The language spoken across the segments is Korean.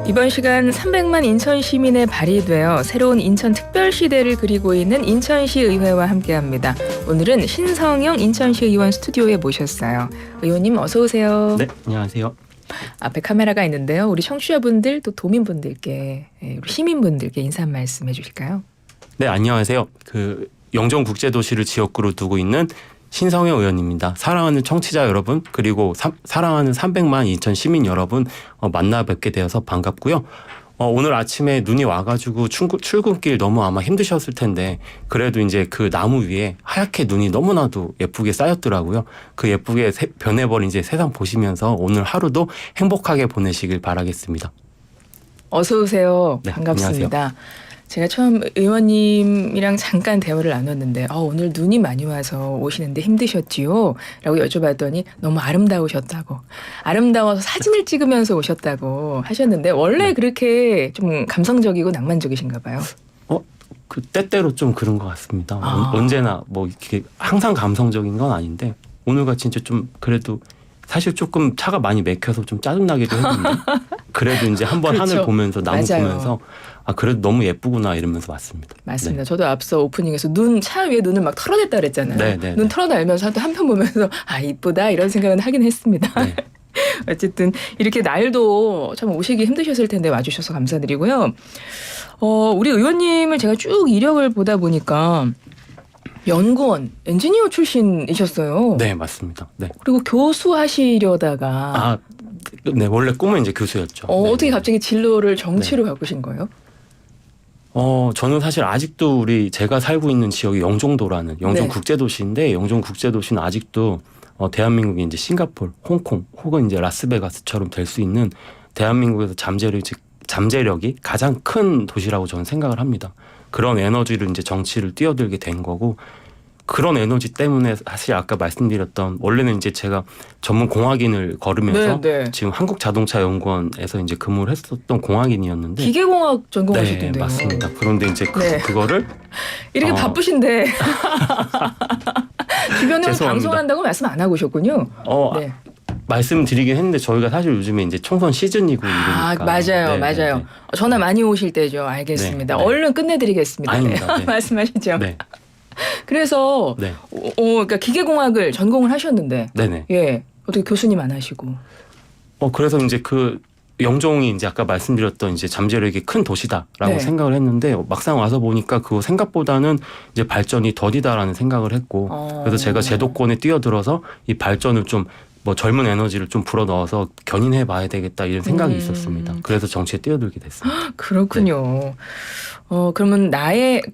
이번 시간 300만 인천 시민의 발휘되어 새로운 인천 특별시대를 그리고 있는 인천시 의회와 함께합니다. 오늘은 신성영 인천시 의원 스튜디오에 모셨어요. 의원님 어서 오세요. 네, 안녕하세요. 앞에 카메라가 있는데요. 우리 청취자분들 또 도민분들께 우리 시민분들께 인사 한 말씀 해주실까요? 네, 안녕하세요. 영종국제도시를 지역구로 두고 있는 신성영 의원입니다. 사랑하는 청취자 여러분 그리고 사랑하는 300만 인천 시민 여러분 만나 뵙게 되어서 반갑고요. 오늘 아침에 눈이 와가지고 출근길 너무 아마 힘드셨을 텐데 그래도 이제 그 나무 위에 하얗게 눈이 너무나도 예쁘게 쌓였더라고요. 그 예쁘게 변해버린 이제 세상 보시면서 오늘 하루도 행복하게 보내시길 바라겠습니다. 어서 오세요. 네, 반갑습니다. 안녕하세요. 제가 처음 의원님이랑 잠깐 대화를 나눴는데 오늘 눈이 많이 와서 오시는데 힘드셨지요? 라고 여쭤봤더니 너무 아름다우셨다고. 아름다워서 사진을 찍으면서 오셨다고 하셨는데 원래 네. 그렇게 좀 감성적이고 낭만적이신가 봐요. 그 때때로 좀 그런 것 같습니다. 언제나 뭐 이렇게 항상 감성적인 건 아닌데 오늘같이 진짜 좀 그래도 사실 조금 차가 많이 막혀서 좀 짜증나기도 했는데 그래도 이제 한번 그렇죠. 하늘 보면서 나무 맞아요. 보면서 그래도 너무 예쁘구나 이러면서 왔습니다. 맞습니다. 네. 저도 앞서 오프닝에서 차 위에 눈을 막 털어냈다 그랬잖아요. 네. 눈 털어내면서 또 한편 보면서 이쁘다 이런 생각은 하긴 했습니다. 네. 어쨌든 이렇게 날도 참 오시기 힘드셨을 텐데 와주셔서 감사드리고요. 우리 의원님을 제가 쭉 이력을 보다 보니까 연구원, 엔지니어 출신이셨어요. 네, 맞습니다. 네. 그리고 교수하시려다가 네, 원래 꿈은 이제 교수였죠. 네. 어떻게 갑자기 진로를 정치로 바꾸신 거예요? 저는 사실 아직도 제가 살고 있는 지역이 영종도라는 영종국제도시인데 영종국제도시는 아직도 대한민국이 이제 싱가포르, 홍콩 혹은 이제 라스베가스처럼 될 수 있는 대한민국에서 잠재력이 가장 큰 도시라고 저는 생각을 합니다. 그런 에너지를 이제 정치를 뛰어들게 된 거고 그런 에너지 때문에 사실 아까 말씀드렸던 원래는 이제 제가 전문 공학인을 걸으면서 지금 한국자동차연구원에서 이제 근무를 했었던 공학인이었는데 기계공학 전공하셨던데요. 네, 맞습니다. 그런데 이제 그거를 이렇게 바쁘신데 주변으로 죄송합니다. 방송한다고 말씀 안 하고 오셨군요. 네. 말씀드리긴 했는데 저희가 사실 요즘에 이제 총선 시즌이고 이러니까 맞아요. 네. 전화 많이 오실 때죠. 알겠습니다. 네. 얼른 끝내드리겠습니다. 아닙니다. 네. 말씀하시죠. 네. 그래서 네. 그러니까 기계공학을 전공을 하셨는데 네네. 예, 어떻게 교수님 안 하시고? 그래서 이제 영종이 이제 아까 말씀드렸던 이제 잠재력이 큰 도시다라고 생각을 했는데 막상 와서 보니까 그거 생각보다는 이제 발전이 더디다라는 생각을 했고 그래서 제가 제도권에 뛰어들어서 이 발전을 좀 젊은 에너지를 좀 불어넣어서 견인해 봐야 되겠다 이런 생각이 있었습니다. 그래서 정치에 뛰어들게 됐습니다. 그렇군요. 네. 그러면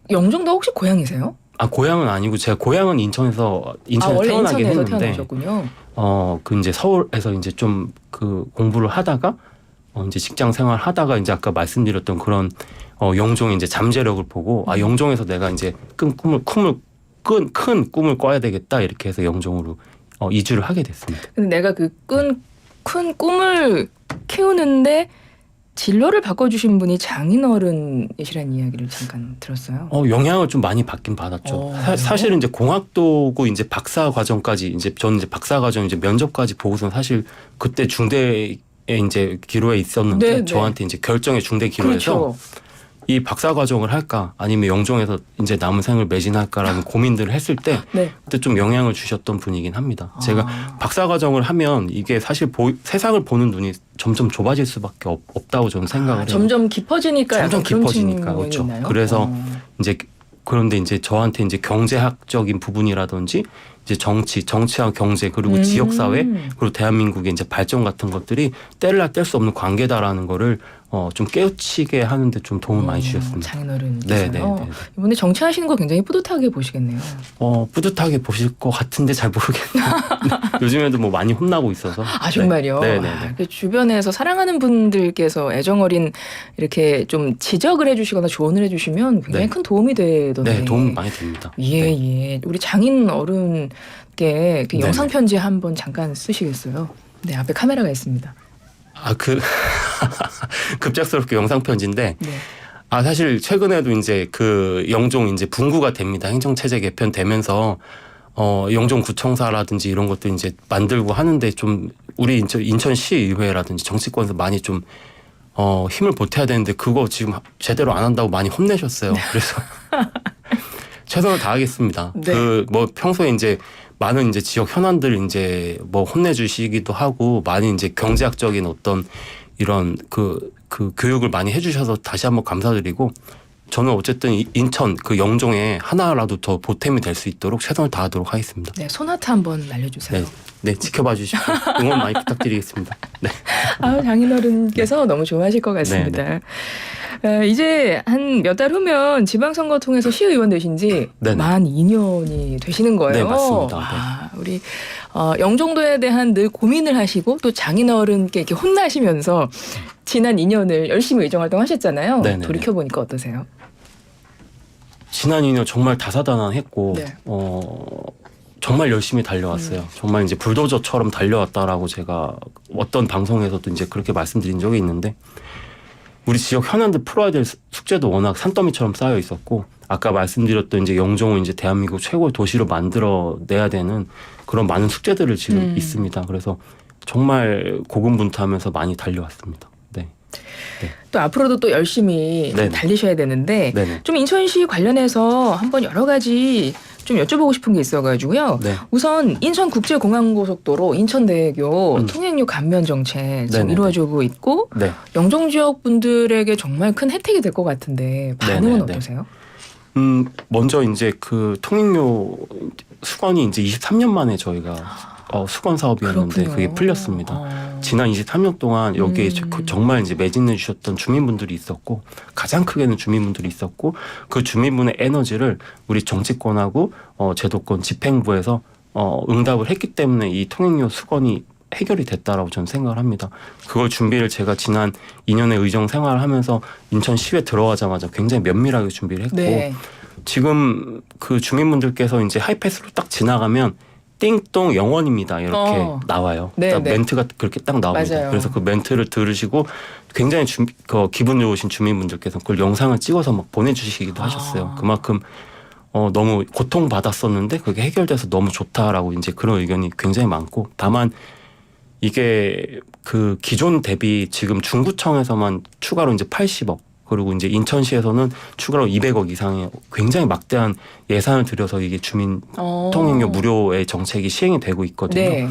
영종도 혹시 고향이세요? 고향은 아니고 제가 고향은 인천에서 태어나긴 했는데 태어나셨군요. 이제 서울에서 이제 좀 공부를 하다가 이제 직장 생활 하다가 이제 아까 말씀드렸던 그런 영종의 이제 잠재력을 보고 영종에서 내가 이제 큰 꿈을 꿔야 되겠다 이렇게 해서 영종으로 이주를 하게 됐습니다. 근데 내가 큰 꿈을 키우는데 진로를 바꿔주신 분이 장인어른이시라는 이야기를 잠깐 들었어요. 영향을 좀 많이 받긴 받았죠. 사실은 이제 공학도고 이제 박사 과정까지 저는 이제 박사 과정 이제 면접까지 보고서 사실 그때 중대에 이제 기로에 있었는데 저한테 이제 결정의 중대 기로에서 그렇죠. 이 박사 과정을 할까 아니면 영종에서 이제 남은 생을 매진할까라는 고민들을 했을 때 그때 좀 영향을 주셨던 분이긴 합니다. 제가 박사 과정을 하면 이게 사실 세상을 보는 눈이 점점 좁아질 수밖에 없다고 저는 생각을 해요. 점점 깊어지니까. 그렇죠. 그래서 그런데 이제 저한테 이제 경제학적인 부분이라든지 이제 정치와 경제 그리고 지역사회 그리고 대한민국의 이제 발전 같은 것들이 뗄 수 없는 관계다라는 거를 좀 깨우치게 하는데 좀 도움을 많이 주셨습니다. 장인어른께서요. 네. 이번에 정치하시는 거 굉장히 뿌듯하게 보시겠네요. 뿌듯하게 보실 것 같은데 잘 모르겠네요. 요즘에도 많이 혼나고 있어서. 정말요? 네. 주변에서 사랑하는 분들께서 애정어린 이렇게 좀 지적을 해주시거나 조언을 해주시면 굉장히 큰 도움이 되던데. 네, 도움 많이 됩니다. 예. 우리 장인어른께 영상 편지 한번 잠깐 쓰시겠어요? 네, 앞에 카메라가 있습니다. 급작스럽게 영상 편지인데 사실 최근에도 이제 영종 이제 분구가 됩니다. 행정체제 개편되면서 영종구청사라든지 이런 것도 이제 만들고 하는데 좀 우리 인천시의회라든지 정치권에서 많이 좀 힘을 보태야 되는데 그거 지금 제대로 안 한다고 많이 혼내셨어요. 그래서 최선을 다하겠습니다. 네. 그 뭐 평소에 이제 많은 이제 지역 현안들 이제 뭐 혼내주시기도 하고 많이 이제 경제학적인 어떤 이런 그 교육을 많이 해주셔서 다시 한번 감사드리고 저는 어쨌든 인천 그 영종에 하나라도 더 보탬이 될 수 있도록 최선을 다하도록 하겠습니다. 네, 소나타 한번 날려주세요. 네, 네 지켜봐 주십시오. 응원 많이 부탁드리겠습니다. 네. 아, 장인어른께서 너무 좋아하실 것 같습니다. 이제 한 몇 달 후면 지방선거 통해서 시의원 되신 지 네네. 만 2년이 되시는 거예요. 네, 맞습니다. 아, 우리 영종도에 대한 늘 고민을 하시고 또 장인어른께 이렇게 혼나시면서 지난 2년을 열심히 의정활동하셨잖아요. 네네네. 돌이켜보니까 어떠세요? 지난 2년 정말 다사다난했고 네. 정말 열심히 달려왔어요. 정말 이제 불도저처럼 달려왔다라고 제가 어떤 방송에서도 이제 그렇게 말씀드린 적이 있는데 우리 지역 현안들 풀어야 될 숙제도 워낙 산더미처럼 쌓여 있었고 아까 말씀드렸던 이제 영종을 이제 대한민국 최고의 도시로 만들어내야 되는 그런 많은 숙제들을 지금 있습니다. 그래서 정말 고군분투하면서 많이 달려왔습니다. 네. 또 앞으로도 또 열심히 좀 네네. 달리셔야 되는데 네네. 좀 인천시 관련해서 한번 여러 가지 좀 여쭤보고 싶은 게 있어가지고요. 네. 우선 인천국제공항고속도로 인천대교 음. 통행료 감면 정책 지금 네네네. 이루어지고 있고 네. 영종 지역 분들에게 정말 큰 혜택이 될 것 같은데 반응은 네네네. 어떠세요? 먼저 이제 그 통행료 수건이 이제 23년 만에 저희가 수건 사업이었는데 그렇군요. 그게 풀렸습니다. 지난 23년 동안 여기에 정말 이제 매진해 주셨던 주민분들이 있었고 가장 크게는 주민분들이 있었고 그 주민분의 에너지를 우리 정치권하고 제도권 집행부에서 응답을 했기 때문에 이 통행료 수건이 해결이 됐다라고 저는 생각을 합니다. 그걸 준비를 제가 지난 2년의 의정 생활을 하면서 인천시에 들어가자마자 굉장히 면밀하게 준비를 했고 네. 지금 그 주민분들께서 이제 하이패스로 딱 지나가면 띵동 영원입니다 이렇게 나와요. 네, 딱 네. 멘트가 그렇게 딱 나옵니다. 맞아요. 그래서 그 멘트를 들으시고 굉장히 기분 좋으신 주민분들께서 그걸 영상을 찍어서 막 보내주시기도 하셨어요. 그만큼 너무 고통받았었는데 그게 해결돼서 너무 좋다라고 이제 그런 의견이 굉장히 많고 다만 이게 그 기존 대비 지금 중구청에서만 추가로 이제 80억 그리고 이제 인천시에서는 추가로 200억 이상의 굉장히 막대한 예산을 들여서 이게 주민 통행료 무료의 정책이 시행이 되고 있거든요. 네.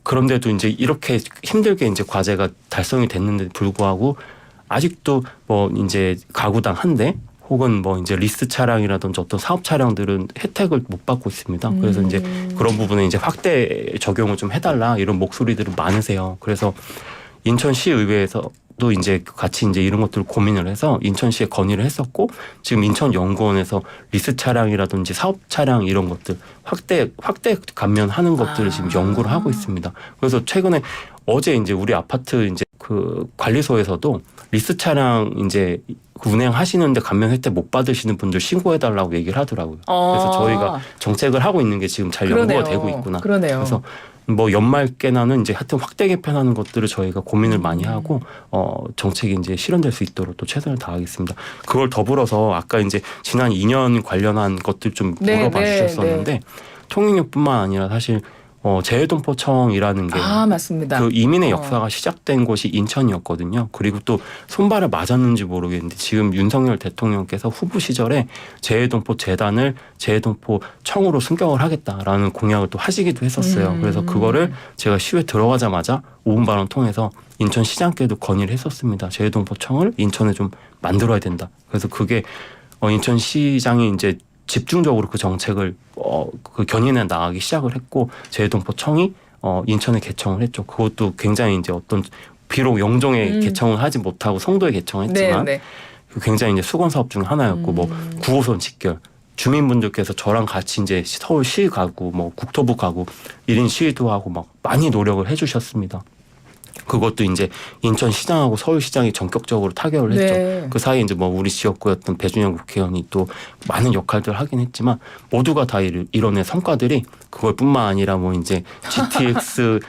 그런데도 이제 이렇게 힘들게 이제 과제가 달성이 됐는데 불구하고 아직도 뭐 이제 가구당 한 대 혹은 뭐 이제 리스 차량이라든지 어떤 사업 차량들은 혜택을 못 받고 있습니다. 그래서 이제 그런 부분에 이제 확대 적용을 좀 해달라 이런 목소리들은 많으세요. 그래서 인천시의회에서도 이제 같이 이제 이런 것들을 고민을 해서 인천시에 건의를 했었고 지금 인천연구원에서 리스 차량이라든지 사업 차량 이런 것들 확대 감면하는 것들을 지금 연구를 하고 있습니다. 그래서 최근에 어제 이제 우리 아파트 이제 그 관리소에서도 리스 차량 이제 운행하시는데 감면 혜택 못 받으시는 분들 신고해달라고 얘기를 하더라고요. 그래서 저희가 정책을 하고 있는 게 지금 잘 연구가 되고 있구나. 그러네요. 그래서 뭐 연말께나는 이제 하여튼 확대 개편하는 것들을 저희가 고민을 많이 하고 정책이 이제 실현될 수 있도록 또 최선을 다하겠습니다. 그걸 더불어서 아까 이제 지난 2년 관련한 것들 좀 물어봐 주셨었는데 통행료뿐만 아니라 사실 재해동포청이라는 게 맞습니다. 그 이민의 역사가 시작된 곳이 인천이었거든요. 그리고 또 손발을 맞았는지 모르겠는데 지금 윤석열 대통령께서 후보 시절에 재해동포 재단을 재해동포청으로 승격을 하겠다라는 공약을 또 하시기도 했었어요. 그래서 그거를 제가 시에 들어가자마자 5분 발언 통해서 인천시장께도 건의를 했었습니다. 재해동포청을 인천에 좀 만들어야 된다. 그래서 그게 인천시장이 이제 집중적으로 그 정책을 그 견인해 나가기 시작을 했고 재해동포청이 인천에 개청을 했죠. 그것도 굉장히 이제 어떤 비록 영종에 개청을 하지 못하고 송도에 개청했지만 굉장히 이제 수건 사업 중 하나였고 뭐 9호선 직결 주민분들께서 저랑 같이 이제 서울시 가고 뭐 국토부 가고 1인 시위도 하고 막 많이 노력을 해주셨습니다. 그것도 이제 인천시장하고 서울시장이 전격적으로 타결을 했죠. 그 사이에 이제 뭐 우리 지역구였던 배준영 국회의원이 또 많은 역할들을 하긴 했지만 모두가 다 이뤄낸 성과들이 그걸뿐만 아니라 뭐 이제 GTX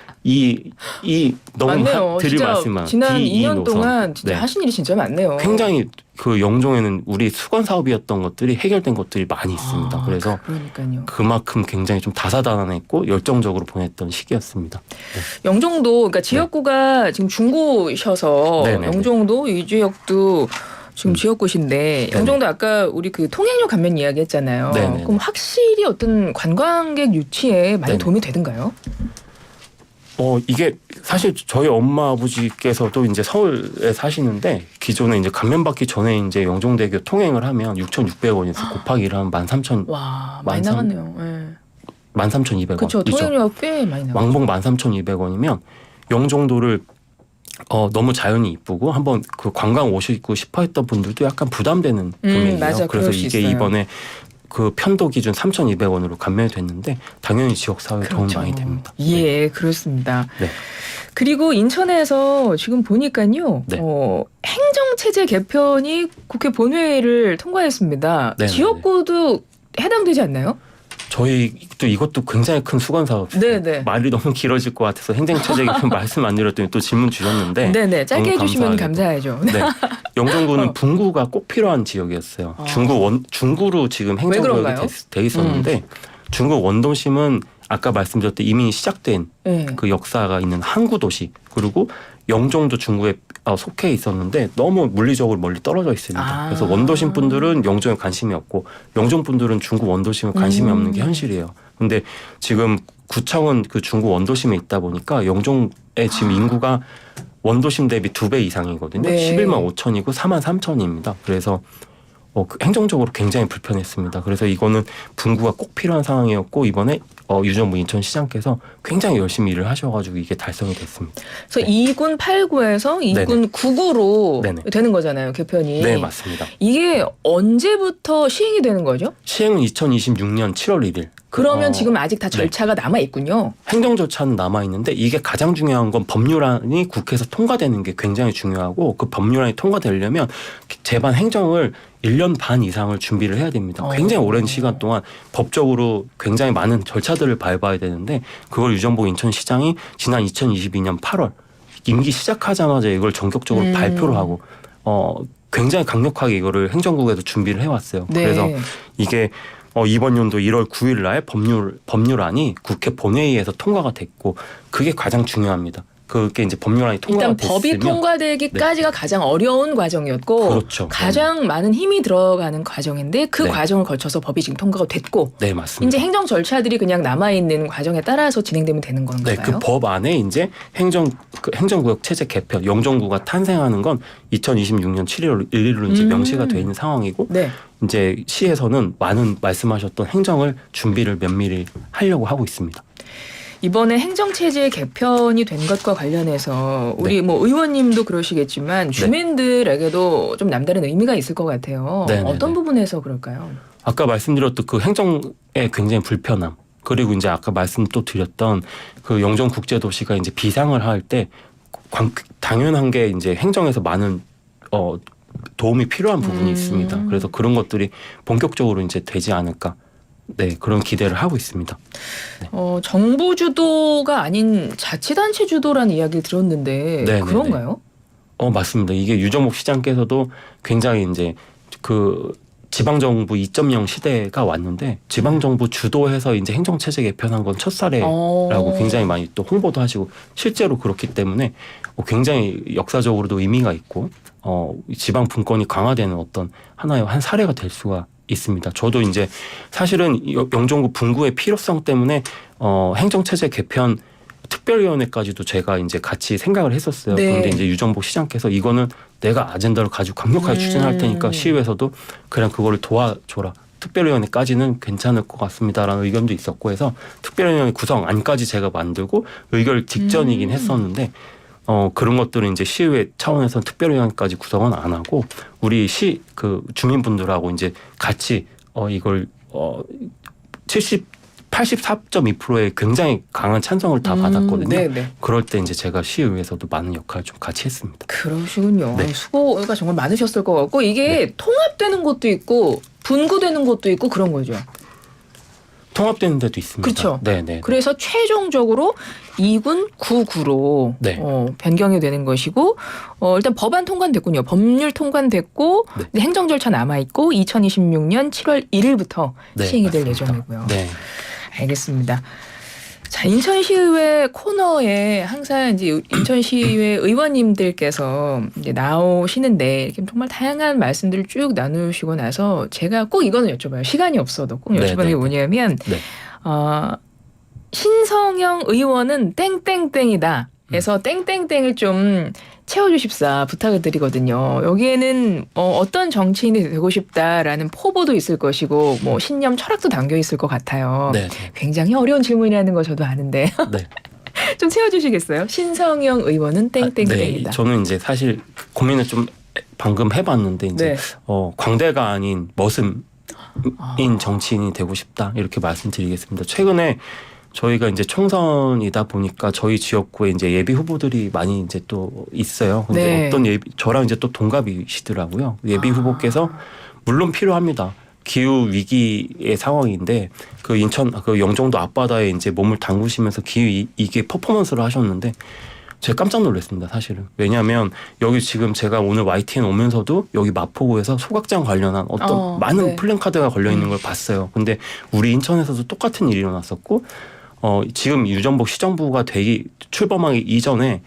너무 맞네요. 드릴 진짜 말씀만 지난 D2 2년 노선. 동안 진짜 네. 하신 일이 진짜 많네요. 굉장히 그 영종에는 우리 수건 사업이었던 것들이 해결된 것들이 많이 있습니다. 그래서 그러니까요. 그만큼 굉장히 좀 다사다난했고 열정적으로 보냈던 시기였습니다. 영종도 그러니까 지역구가 지금 중구셔서 네네네. 영종도 이 지역도 지금 지역구신데 영종도 아까 우리 그 통행료 감면 이야기했잖아요. 네네네. 그럼 확실히 어떤 관광객 유치에 많이 네네. 도움이 되던가요? 이게 사실 저희 엄마 아버지께서도 이제 서울에 사시는데 기존에 이제 감면받기 전에 이제 영종대교 통행을 하면 6,600원에서 곱하기를 하면 13,000 와 많이 13,000 나갔네요. 네. 13,200원. 그렇죠. 통행료가 꽤 많이 나가. 왕복 13,200원이면 영종도를 너무 자연이 이쁘고 한번 그 관광 오시고 싶어 했던 분들도 약간 부담되는 금액이에요. 맞아. 그래서 그럴 수 이게 있어요. 이번에 그 편도 기준 3,200원으로 감면이 됐는데 당연히 지역 사회에 도움이 많이 됩니다. 예, 그렇습니다. 네. 그리고 인천에서 지금 보니까요, 네. 행정체제 개편이 국회 본회의를 통과했습니다. 네네네. 지역구도 해당되지 않나요? 저희도 이것도 굉장히 큰 수건 사업이에요. 네네. 말이 너무 길어질 것 같아서 행정체제 개편 말씀 안 드렸더니 또 질문 주셨는데 네네. 짧게 너무 해주시면 감사하게도. 감사하죠. 네. 영종구는 분구가 꼭 필요한 지역이었어요. 중구로 지금 행정구역이 그런가요? 돼 있었는데 중구 원도심은 아까 말씀드렸듯 이미 시작된 네. 그 역사가 있는 항구 도시 그리고 영종도 중구에 속해 있었는데 너무 물리적으로 멀리 떨어져 있습니다. 그래서 원도심 분들은 영종에 관심이 없고 영종 분들은 중구 원도심에 관심이 없는 게 현실이에요. 근데 지금 구청은 그 중구 원도심에 있다 보니까 영종의 지금 인구가 원도심 대비 2배 이상이거든요. 네. 11만 5천이고 4만 3천입니다. 그래서 행정적으로 굉장히 불편했습니다. 그래서 이거는 분구가 꼭 필요한 상황이었고 이번에 유정부 인천시장께서 굉장히 열심히 일을 하셔가지고 이게 달성이 됐습니다. 그래서 네. 2군 8구에서 2군 9구로 네네. 되는 거잖아요, 개편이. 네, 맞습니다. 이게 언제부터 시행이 되는 거죠? 시행은 2026년 7월 1일. 그러면 지금 아직 다 절차가 남아 있군요. 행정 절차는 남아 있는데 이게 가장 중요한 건 법률안이 국회에서 통과되는 게 굉장히 중요하고 그 법률안이 통과되려면 제반 행정을 1년 반 이상을 준비를 해야 됩니다. 굉장히 오랜 시간 동안 법적으로 굉장히 많은 절차들을 밟아야 되는데 그걸 유정복 인천시장이 지난 2022년 8월 임기 시작하자마자 이걸 전격적으로 발표를 하고 굉장히 강력하게 이거를 행정국에도 준비를 해왔어요. 네. 그래서 이게 이번 연도 1월 9일 날 법률안이 국회 본회의에서 통과가 됐고 그게 가장 중요합니다. 그게 이제 법률안이 통과가 일단 됐으면 법이 통과되기까지가 가장 어려운 과정이었고 그렇죠. 가장 많은 힘이 들어가는 과정인데 그 네. 과정을 거쳐서 법이 지금 통과가 됐고 네, 맞습니다. 이제 행정 절차들이 그냥 남아 있는 과정에 따라서 진행되면 되는 건가요? 네, 그 법 안에 이제 행정구역 체제 개편, 영종구가 탄생하는 건 2026년 7월 1일로 이제 명시가 돼 있는 상황이고 네. 이제 시에서는 많은 말씀하셨던 행정을 준비를 면밀히 하려고 하고 있습니다. 이번에 행정체제 개편이 된 것과 관련해서 우리 뭐 의원님도 그러시겠지만 주민들에게도 좀 남다른 의미가 있을 것 같아요. 네네네. 어떤 부분에서 그럴까요? 아까 말씀드렸던 그 행정의 굉장히 불편함 그리고 이제 아까 말씀 또 드렸던 그 영종국제도시가 이제 비상을 할 때 당연한 게 이제 행정에서 많은 도움이 필요한 부분이 있습니다. 그래서 그런 것들이 본격적으로 이제 되지 않을까. 네, 그런 기대를 하고 있습니다. 네. 정부 주도가 아닌 자치단체 주도라는 이야기를 들었는데 네네네. 그런가요? 맞습니다. 이게 유정복 시장께서도 굉장히 이제 그 지방정부 2.0 시대가 왔는데 지방정부 주도해서 이제 행정체제 개편한 건 첫사례라고 굉장히 많이 또 홍보도 하시고 실제로 그렇기 때문에 굉장히 역사적으로도 의미가 있고 지방 분권이 강화되는 어떤 하나의 한 사례가 될 수가 있습니다. 저도 이제 사실은 영종구 분구의 필요성 때문에 행정체제 개편 특별위원회까지도 제가 이제 같이 생각을 했었어요. 네. 그런데 이제 유정복 시장께서 이거는 내가 아젠다를 가지고 강력하게 추진할 테니까 시의회에서도 그냥 그거를 도와줘라. 특별위원회까지는 괜찮을 것 같습니다라는 의견도 있었고 해서 특별위원회 구성안까지 제가 만들고 의결 직전이긴 했었는데 그런 것들은 이제 시의회 차원에서 특별위원회까지 구성은 안 하고 우리 그 주민분들하고 이제 같이 이걸 84.2%의 굉장히 강한 찬성을 다 받았거든요. 네네. 그럴 때 이제 제가 시의회에서도 많은 역할을 좀 같이 했습니다. 그러시군요. 네. 수고가 정말 많으셨을 것 같고 이게 통합되는 것도 있고 분구되는 것도 있고 그런 거죠. 통합되는 데도 있습니다. 그렇죠. 네네. 그래서 최종적으로 2군 9구로 네. 변경이 되는 것이고 일단 법안 통과됐군요. 법률 통과됐고 네. 이제 행정 절차 남아있고 2026년 7월 1일부터 네, 시행이 될 맞습니다. 예정이고요. 네. 알겠습니다. 자, 인천시의회 코너에 항상 이제 인천시의회 의원님들께서 이제 나오시는데 이렇게 정말 다양한 말씀들을 쭉 나누시고 나서 제가 꼭 이거는 여쭤봐요. 시간이 없어도 꼭 여쭤보는 게 뭐냐면 네. 신성영 의원은 땡땡땡이다. 해서 땡땡땡을 좀 채워주십사 부탁을 드리거든요. 여기에는 어떤 정치인이 되고 싶다라는 포부도 있을 것이고 뭐 신념 철학도 담겨 있을 것 같아요. 네. 굉장히 어려운 질문이라는 거 저도 아는데 네. 좀 채워주시겠어요? 신성영 의원은 땡땡땡이다. 네. 저는 이제 사실 고민을 좀 방금 해봤는데 이제 네. 광대가 아닌 머슴인 정치인이 되고 싶다 이렇게 말씀드리겠습니다. 최근에 저희가 이제 총선이다 보니까 저희 지역구에 이제 예비 후보들이 많이 이제 또 있어요. 근데 네. 어떤 저랑 이제 또 동갑이시더라고요. 예비 후보께서 물론 필요합니다. 기후 위기의 상황인데 그 인천 그 영종도 앞바다에 이제 몸을 담그시면서 기후 이게 퍼포먼스를 하셨는데 제가 깜짝 놀랐습니다, 사실은. 왜냐하면 여기 지금 제가 오늘 YTN 오면서도 여기 마포구에서 소각장 관련한 어떤 많은 네. 플랜카드가 걸려 있는 걸 봤어요. 근데 우리 인천에서도 똑같은 일이 일어났었고 지금 유정복 시정부가 출범하기 이전에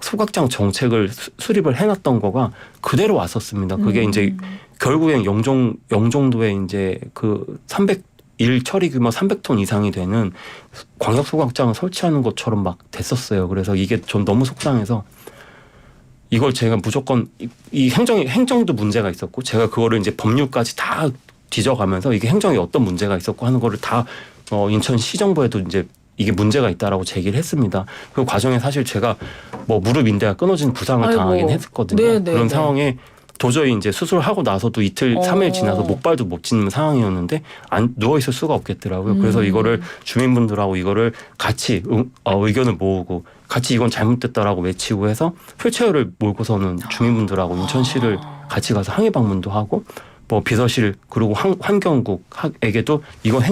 소각장 정책을 수립을 해놨던 거가 그대로 왔었습니다. 그게 이제 결국엔 영종도에 이제 그 301 처리 규모 300톤 이상이 되는 광역 소각장을 설치하는 것처럼 막 됐었어요. 그래서 이게 전 너무 속상해서 이걸 제가 무조건 이 행정도 문제가 있었고 제가 그거를 이제 법률까지 다 뒤져가면서 이게 행정에 어떤 문제가 있었고 하는 거를 다 인천시정부에도 이제 이게 문제가 있다라고 제기를 했습니다. 그 과정에 사실 제가 뭐 무릎 인대가 끊어진 부상을 당하긴 했었거든요. 네, 그런 네. 상황에 도저히 이제 수술하고 나서도 이틀, 3일 지나서 목발도 못 찢는 상황이었는데 누워 있을 수가 없겠더라고요. 그래서 이거를 주민분들하고 이거를 같이 의견을 모으고 같이 이건 잘못됐다라고 외치고 해서 휠체어를 몰고서는 주민분들하고 인천시를 같이 가서 항의 방문도 하고 뭐 비서실 그리고 환경국에게도 이건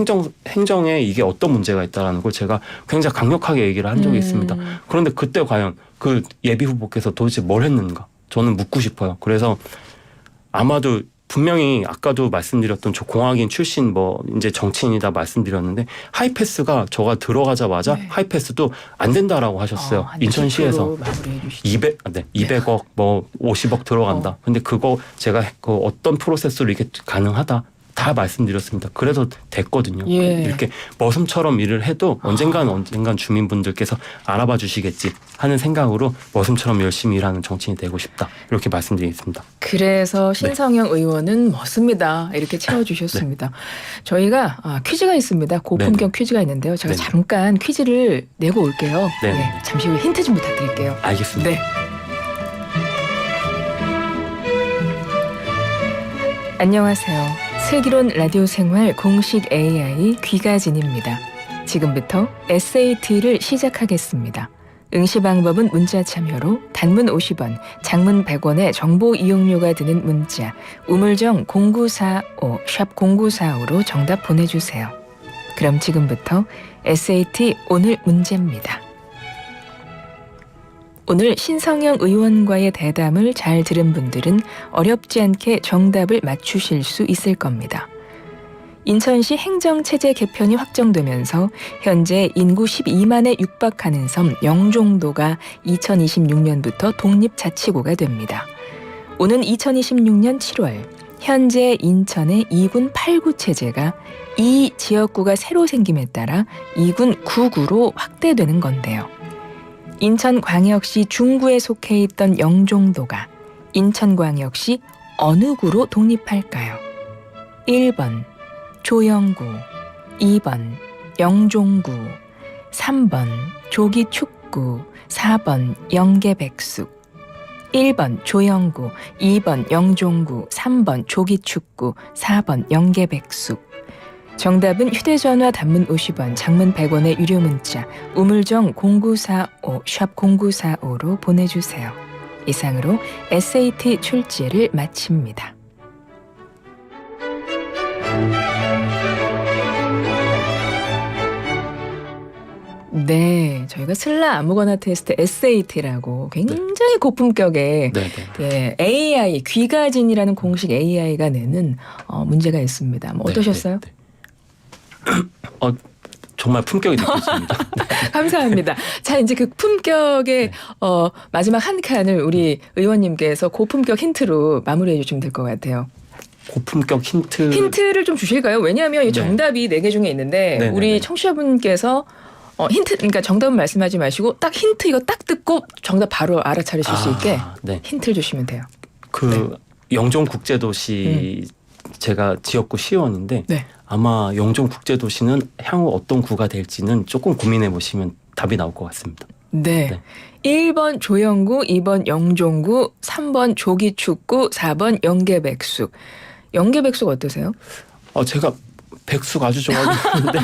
행정에 이게 어떤 문제가 있다라는 걸 제가 굉장히 강력하게 얘기를 한 적이 있습니다. 그런데 그때 과연 그 예비 후보께서 도대체 뭘 했는가? 저는 묻고 싶어요. 그래서 아마도 분명히 아까도 말씀드렸던 저 공학인 출신 뭐 이제 정치인이다 말씀드렸는데 하이패스가 저가 들어가자마자 네. 하이패스도 안 된다라고 하셨어요. 인천시에서 200억 뭐 50억 들어간다. 근데 그거 제가 그 어떤 프로세스로 이렇게 가능하다. 다 말씀드렸습니다. 그래서 됐거든요. 예. 이렇게 머슴처럼 일을 해도 언젠간 주민분들께서 알아봐 주시겠지 하는 생각으로 머슴처럼 열심히 일하는 정치인이 되고 싶다. 이렇게 말씀드리겠습니다. 그래서 신성영 의원은 멋습니다. 이렇게 채워주셨습니다. 저희가 퀴즈가 있습니다. 고품격 퀴즈가 있는데요. 제가 네네. 잠깐 퀴즈를 내고 올게요. 네네. 네, 잠시 후에 힌트 좀 부탁드릴게요. 알겠습니다. 네. 안녕하세요. 슬기로운 라디오 생활 공식 AI 귀가진입니다. 지금부터 SAT를 시작하겠습니다. 응시 방법은 문자 참여로 단문 50원, 장문 100원의 정보 이용료가 드는 문자 우물정 0945 샵 0945로 정답 보내주세요. 그럼 지금부터 SAT 오늘 문제입니다. 오늘 신성영 의원과의 대담을 잘 들은 분들은 어렵지 않게 정답을 맞추실 수 있을 겁니다. 인천시 행정체제 개편이 확정되면서 현재 인구 12만에 육박하는 섬 영종도가 2026년부터 독립자치구가 됩니다. 오는 2026년 7월 현재 인천의 2군 8구 체제가 이 지역구가 새로 생김에 따라 2군 9구로 확대되는 건데요. 인천광역시 중구에 속해 있던 영종도가 인천광역시 어느 구로 독립할까요? 1번 조영구, 2번 영종구, 3번 조기축구, 4번 영계백숙. 1번 조영구, 2번 영종구, 3번 조기축구, 4번 영계백숙. 정답은 휴대전화 단문 50원, 장문 100원의 유료 문자 우물정 0945 샵 0945로 보내주세요. 이상으로 SAT 출제를 마칩니다. 네, 저희가 슬라 아무거나 테스트 SAT라고 굉장히 고품격의 네, 네. 예, AI 귀가진이라는 공식 AI가 내는 문제가 있습니다. 뭐 네, 어떠셨어요? 네, 네. 정말 품격이 느껴집니다. 감사합니다. 자, 이제 그 품격의 네. 마지막 한 칸을 우리 의원님께서 고품격 힌트로 마무리해 주시면 될 것 같아요. 고품격 힌트. 힌트를 좀 주실까요? 왜냐하면 이 네. 정답이 4개 중에 있는데 네, 네, 우리 네. 청취자분께서 힌트, 그러니까 정답은 말씀하지 마시고 딱 힌트 이거 딱 듣고 정답 바로 알아차리실 수 있게 네. 힌트를 주시면 돼요. 그 영종국제도시 제가 지역구 시의원인데 네. 아마 영종국제도시는 향후 어떤 구가 될지는 조금 고민해 보시면 답이 나올 것 같습니다. 네. 네. 1번 조영구, 2번 영종구, 3번 조기축구, 4번 영계백숙. 영계백숙 어떠세요? 제가 백숙 아주 좋아하는데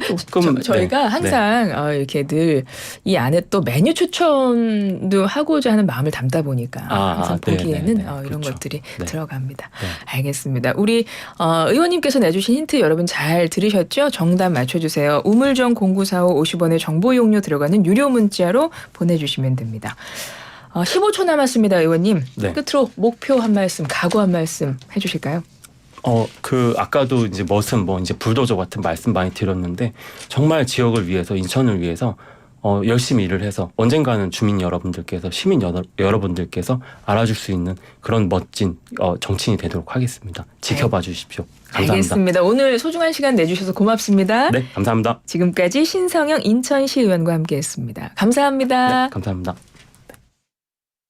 조금 저희가 네. 항상 이렇게 늘 이 안에 또 메뉴 추천도 하고자 하는 마음을 담다 보니까 항상 네, 보기에는 네, 네. 이런 그렇죠. 것들이 네. 들어갑니다. 네. 알겠습니다. 우리 의원님께서 내주신 힌트 여러분 잘 들으셨죠? 정답 맞춰주세요. 우물정 0945 50원의 정보 이용료 들어가는 유료 문자로 보내주시면 됩니다. 15초 남았습니다, 의원님. 네. 끝으로 목표 한 말씀, 각오 한 말씀 해주실까요? 아까도 이제 머슴 이제 불도저 같은 말씀 많이 드렸는데 정말 지역을 위해서 인천을 위해서 열심히 일을 해서 언젠가는 주민 여러분들께서 시민 여러분들께서 알아줄 수 있는 그런 멋진 정치인이 되도록 하겠습니다. 지켜봐 주십시오. 감사합니다. 알겠습니다. 오늘 소중한 시간 내주셔서 고맙습니다. 네, 감사합니다. 지금까지 신성영 인천시 의원과 함께했습니다. 감사합니다. 네, 감사합니다.